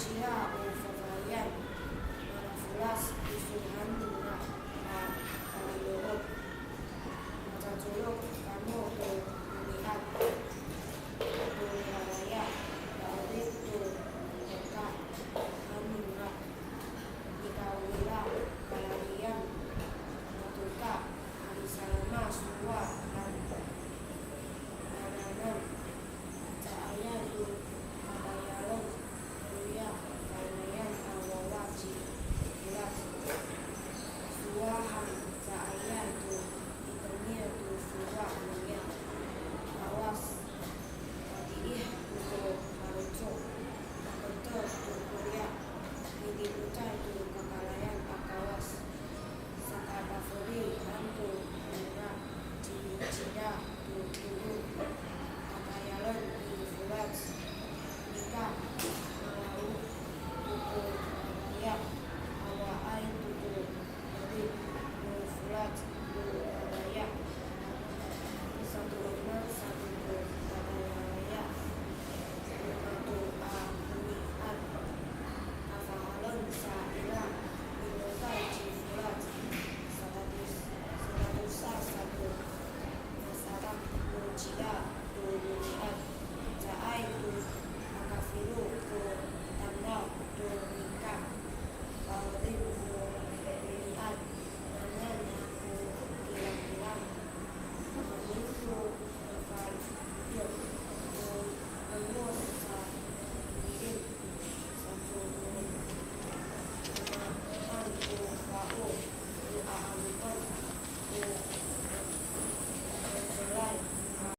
Jia o Favayan Manafulas Isuhan Muna Kaliorot Macacuruk Kamu to Melihat to Raya Balik to Eka Aminrak Nikawila Kalarian Matuka Alisalama Suwa dan Ananan Cahaya to Kabayalon Kuya Kalayan Awawaji Bulat Suwahan Cahaya to Itemir to Suwa Kuya Awas Wadiih to Maruco Makoto to Kuya Nidi Pucai to Kakalayan Akawas Sakabafuri Hantu Mura Cida to Turu Kakayalon to Fulat Nika Malau Tuku Kuya Awai Tuku Dari to Fulat to Kabaya Satu Lima Satu to Kabaya Lima to Amuniat Afahalon Saila Milokai Cifulat Sabatusa Satu Masarak Mucida to Muniat Caai to Akafiru to Tanda to Nika Kaudin to Muniat Nanan to Kilang-kilang Mamin to Kafayo to Anus sa Mirin Satu Mahan to Kao to Aamukan to